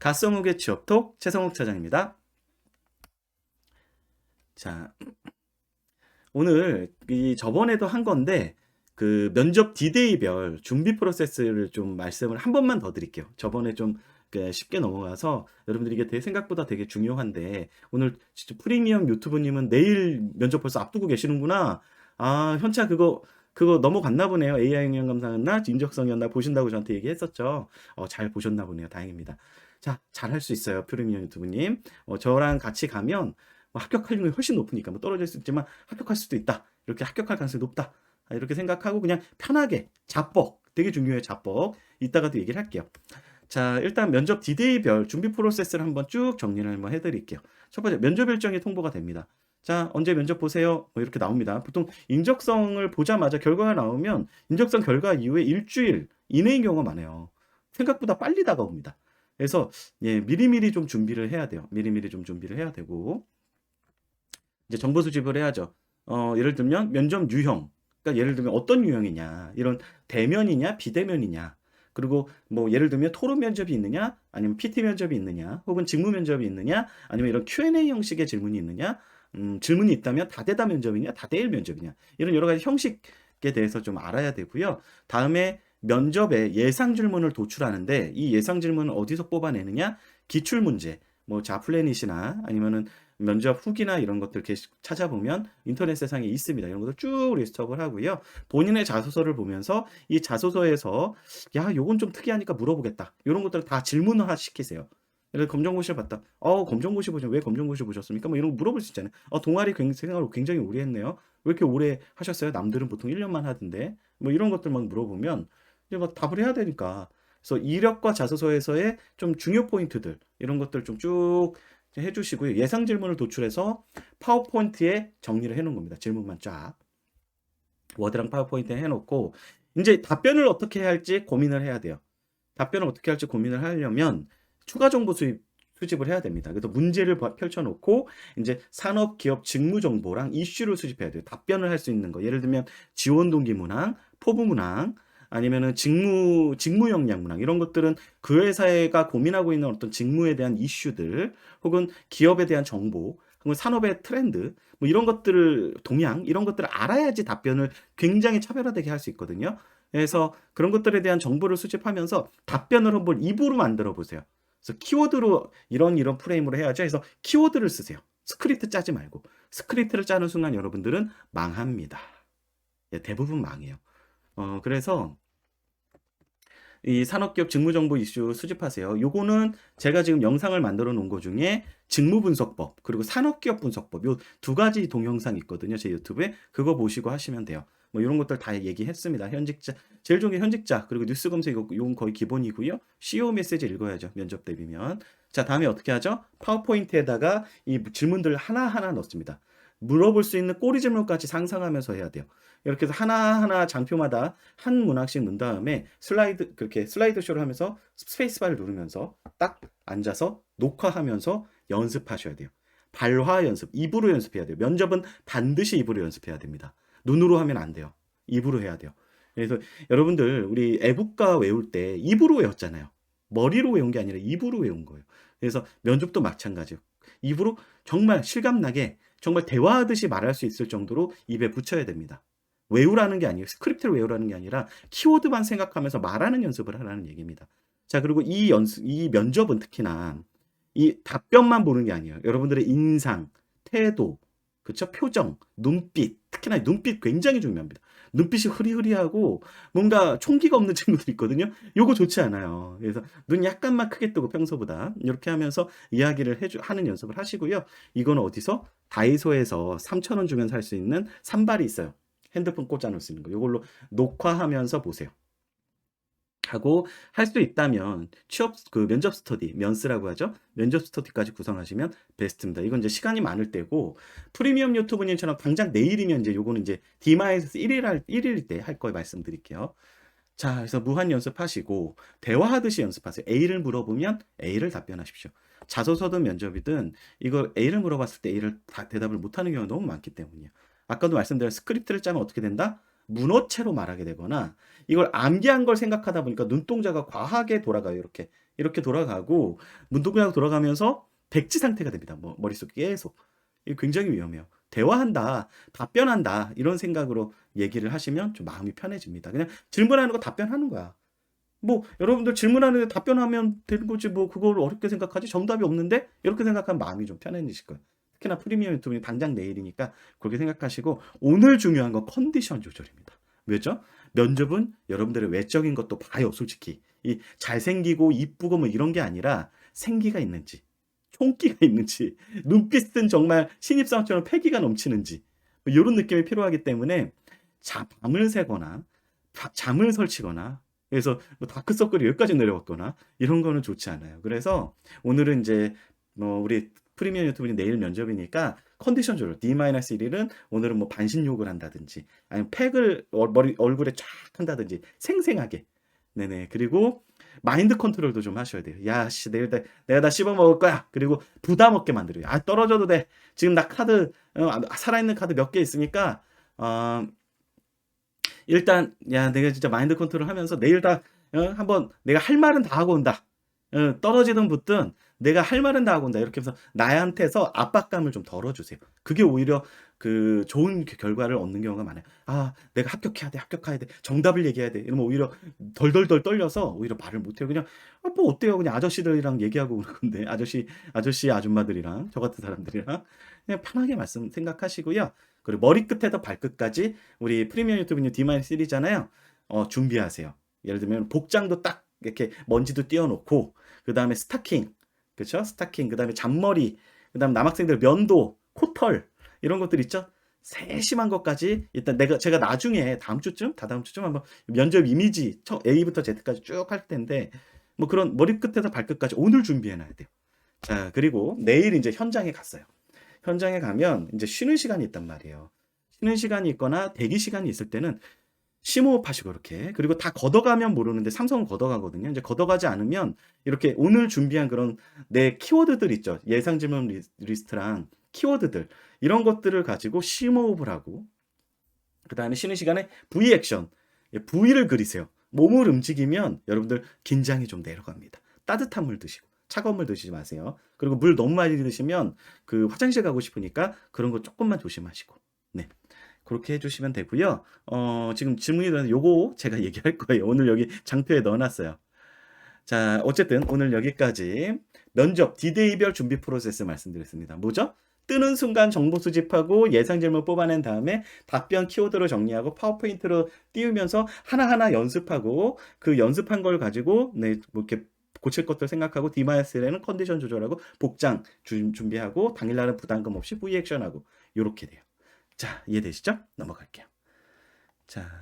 가성욱의 취업톡 최성욱 차장입니다. 자, 오늘 저번에도 한 건데 그 면접 디데이별 준비 프로세스를 좀 말씀을 한 번만 더 드릴게요. 저번에 좀 쉽게 넘어가서 여러분들이 이게 생각보다 되게 중요한데 오늘 진짜 프리미엄 유튜브님은 내일 면접 벌써 앞두고 계시는구나. 아, 현차 그거 넘어갔나 보네요. AI 영역 감사였나 인적성이었나 보신다고 저한테 얘기했었죠. 잘 보셨나 보네요. 다행입니다. 자, 잘할 수 있어요. 프리미엄 유튜브님. 저랑 같이 가면 합격할 확률이 훨씬 높으니까 뭐 떨어질 수 있지만 합격할 수도 있다. 이렇게 합격할 가능성이 높다. 이렇게 생각하고 그냥 편하게 자뻑 되게 중요해요. 자뻑 이따가도 얘기를 할게요. 자, 일단 면접 디데이별 준비 프로세스를 한번 쭉 정리를 한번 해드릴게요. 첫 번째 면접 일정이 통보가 됩니다. 자, 언제 면접 보세요? 뭐 이렇게 나옵니다. 보통 인적성을 보자마자 결과가 나오면 인적성 결과 이후에 일주일 이내인 경우가 많아요. 생각보다 빨리 다가옵니다. 그래서 미리미리 좀 준비를 해야 돼요. 미리미리 좀 준비를 해야 되고 이제 정보 수집을 해야죠. 예를 들면 면접 유형. 그러니까 예를 들면 어떤 유형이냐. 이런 대면이냐, 비대면이냐. 그리고 뭐 예를 들면 토론 면접이 있느냐, 아니면 PT 면접이 있느냐, 혹은 직무 면접이 있느냐, 아니면 이런 Q&A 형식의 질문이 있느냐, 질문이 있다면 다대다 면접이냐, 다대일 면접이냐. 이런 여러 가지 형식에 대해서 좀 알아야 되고요. 다음에 면접에 예상 질문을 도출하는데 이 예상 질문을 어디서 뽑아내느냐? 기출 문제, 뭐 자플래닛이나 아니면은 면접 후기나 이런 것들 계속 찾아보면 인터넷 세상에 있습니다. 이런 것들 쭉 리스트업을 하고요. 본인의 자소서를 보면서 이 자소서에서 야, 요건 좀 특이하니까 물어보겠다. 이런 것들을 다 질문화 시키세요. 그래서 검정고시를 봤다. 검정고시 보죠. 왜 검정고시 보셨습니까? 뭐 이런 거 물어볼 수 있잖아요. 동아리 생활을 굉장히 오래 했네요. 왜 이렇게 오래 하셨어요? 남들은 보통 1년만 하던데. 뭐 이런 것들 막 물어보면 이제 막 답을 해야 되니까. 그래서 이력과 자소서에서의 좀 중요 포인트들 이런 것들 좀 쭉 해주시고요. 예상 질문을 도출해서 파워포인트에 정리를 해놓은 겁니다. 질문만 쫙. 워드랑 파워포인트에 해놓고 이제 답변을 어떻게 해야 할지 고민을 해야 돼요. 답변을 어떻게 할지 고민을 하려면 추가 정보 수집을 해야 됩니다. 그래서 문제를 펼쳐놓고 이제 산업, 기업 직무 정보랑 이슈를 수집해야 돼요. 답변을 할 수 있는 거. 예를 들면 지원 동기 문항, 포부 문항, 아니면은 직무 역량 문항 이런 것들은 그 회사가 고민하고 있는 어떤 직무에 대한 이슈들 혹은 기업에 대한 정보 혹은 산업의 트렌드 뭐 이런 것들을 동향 이런 것들을 알아야지 답변을 굉장히 차별화되게 할 수 있거든요. 그래서 그런 것들에 대한 정보를 수집하면서 답변을 한번 입으로 만들어 보세요. 그래서 키워드로 이런 프레임으로 해야죠. 그래서 키워드를 쓰세요. 스크립트 짜지 말고 스크립트를 짜는 순간 여러분들은 망합니다. 대부분 망해요. 그래서 이 산업기업 직무정보 이슈 수집하세요. 요거는 제가 지금 영상을 만들어 놓은 거 중에 직무분석법 그리고 산업기업 분석법 요 두 가지 동영상 있거든요. 제 유튜브에 그거 보시고 하시면 돼요. 뭐 이런 것들 다 얘기했습니다. 현직자 제일 좋은 게 현직자 그리고 뉴스 검색 요건 거의 기본이고요. CEO 메시지 읽어야죠. 면접 대비면. 자, 다음에 어떻게 하죠? 파워포인트에다가 이 질문들 하나하나 넣습니다. 물어볼 수 있는 꼬리 질문까지 상상하면서 해야 돼요. 이렇게 해서 하나하나 장표마다 한 문항씩 넣은 다음에 그렇게 슬라이드 쇼를 하면서 스페이스바를 누르면서 딱 앉아서 녹화하면서 연습하셔야 돼요. 발화 연습, 입으로 연습해야 돼요. 면접은 반드시 입으로 연습해야 됩니다. 눈으로 하면 안 돼요. 입으로 해야 돼요. 그래서 여러분들 우리 애국가 외울 때 입으로 외웠잖아요. 머리로 외운 게 아니라 입으로 외운 거예요. 그래서 면접도 마찬가지예요. 입으로 정말 실감나게 정말 대화하듯이 말할 수 있을 정도로 입에 붙여야 됩니다. 외우라는 게 아니에요. 스크립트를 외우라는 게 아니라 키워드만 생각하면서 말하는 연습을 하라는 얘기입니다. 자, 그리고 이 면접은 특히나 이 답변만 보는 게 아니에요. 여러분들의 인상, 태도, 그쵸? 표정, 눈빛, 특히나 눈빛 굉장히 중요합니다. 눈빛이 흐리흐리하고 뭔가 총기가 없는 친구들 있거든요. 요거 좋지 않아요. 그래서 눈 약간만 크게 뜨고 평소보다 이렇게 하면서 이야기를 하는 연습을 하시고요. 이거는 어디서? 다이소에서 3,000원 주면 살 수 있는 산발이 있어요. 핸드폰 꽂아 놓을 수 있는 거. 이걸로 녹화하면서 보세요. 하고 할 수 있다면 면접 스터디, 면스라고 하죠. 면접 스터디까지 구성하시면 베스트입니다. 이건 이제 시간이 많을 때고 프리미엄 유튜브님처럼 당장 내일이면 이제 요거는 이제 디마에서 1일 때 할 거 말씀드릴게요. 자, 그래서 무한 연습하시고 대화하듯이 연습하세요. A를 물어보면 A를 답변하십시오. 자소서든 면접이든 이걸 A를 물어봤을 때 A를 대답을 못하는 경우가 너무 많기 때문이에요. 아까도 말씀드린 스크립트를 짜면 어떻게 된다? 문어체로 말하게 되거나 이걸 암기한 걸 생각하다 보니까 눈동자가 과하게 돌아가요. 이렇게 이렇게 돌아가고 문득그냥 돌아가면서 백지 상태가 됩니다. 뭐 머릿속이 계속. 이게 굉장히 위험해요. 대화한다, 답변한다 이런 생각으로 얘기를 하시면 좀 마음이 편해집니다. 그냥 질문하는 거 답변하는 거야. 뭐 여러분들 질문하는데 답변하면 되는 거지 뭐 그걸 어렵게 생각하지? 정답이 없는데? 이렇게 생각하면 마음이 좀 편해지실 거예요. 특히나 프리미엄 유튜브는 당장 내일이니까 그렇게 생각하시고 오늘 중요한 건 컨디션 조절입니다. 왜죠? 면접은 여러분들의 외적인 것도 봐요, 솔직히. 이 잘생기고 이쁘고 뭐 이런 게 아니라 생기가 있는지, 총기가 있는지, 눈빛은 정말 신입사원처럼 패기가 넘치는지 뭐 이런 느낌이 필요하기 때문에 밤을 새거나 잠을 설치거나 그래서 뭐 다크서클이 여기까지 내려왔거나 이런 거는 좋지 않아요. 그래서 오늘은 이제 뭐 우리 프리미엄 유튜브는 내일 면접이니까 컨디션 조절 D-1은 오늘은 뭐 반신욕을 한다든지 아니면 팩을 머리 얼굴에 쫙 한다든지 생생하게 네네 그리고 마인드 컨트롤도 좀 하셔야 돼요. 야씨 내일 내가 다 씹어 먹을 거야. 그리고 부담 없게 만들어요. 아 떨어져도 돼. 지금 나 카드 살아있는 카드 몇 개 있으니까 일단 야 내가 진짜 마인드 컨트롤 하면서 내일 다 한번 내가 할 말은 다 하고 온다. 떨어지든 붙든 내가 할 말은 다 하고 온다. 이렇게 해서 나한테서 압박감을 좀 덜어주세요. 그게 오히려 그 좋은 결과를 얻는 경우가 많아요. 아 내가 합격해야 돼, 합격해야 돼, 정답을 얘기해야 돼. 이러면 오히려 덜덜덜 떨려서 오히려 말을 못해요. 그냥 뭐 어때요? 그냥 아저씨들이랑 얘기하고 오는 건데 아저씨 아줌마들이랑 저 같은 사람들이랑 그냥 편하게 말씀 생각하시고요. 그리고 머리끝에서 발끝까지 우리 프리미엄 유튜브는 D-3잖아요. 준비하세요. 예를 들면 복장도 딱 이렇게 먼지도 띄워놓고 그 다음에 스타킹, 그렇죠? 스타킹, 그 다음에 잔머리, 그 다음 남학생들 면도, 코털 이런 것들 있죠? 세심한 것까지 일단 제가 나중에 다음 주쯤, 다다음 주쯤 한번 면접 이미지 A부터 Z까지 쭉 할 텐데 뭐 그런 머리끝에서 발끝까지 오늘 준비해놔야 돼요. 자 그리고 내일 이제 현장에 갔어요. 현장에 가면 이제 쉬는 시간이 있단 말이에요. 쉬는 시간이 있거나 대기 시간이 있을 때는 심호흡하시고 이렇게 그리고 다 걷어가면 모르는데 삼성은 걷어가거든요. 이제 걷어가지 않으면 이렇게 오늘 준비한 그런 내 키워드들 있죠. 예상 질문 리스트랑 키워드들 이런 것들을 가지고 심호흡을 하고 그 다음에 쉬는 시간에 V 액션 V를 그리세요. 몸을 움직이면 여러분들 긴장이 좀 내려갑니다. 따뜻한 물 드시고 차가운 물 드시지 마세요. 그리고 물 너무 많이 드시면 그 화장실 가고 싶으니까 그런 거 조금만 조심하시고 네. 그렇게 해주시면 되고요. 지금 질문이 되는 요거 제가 얘기할 거예요. 오늘 여기 장표에 넣어놨어요. 자, 어쨌든 오늘 여기까지 면접 D-Day별 준비 프로세스 말씀드렸습니다. 뭐죠? 뜨는 순간 정보 수집하고 예상 질문 뽑아낸 다음에 답변 키워드로 정리하고 파워포인트로 띄우면서 하나하나 연습하고 그 연습한 걸 가지고 네, 뭐 이렇게 고칠 것들 생각하고 D-1에는 컨디션 조절하고 복장 준비하고 당일날은 부담금 없이 V 액션하고 이렇게 돼요. 자, 이해되시죠? 넘어갈게요. 자.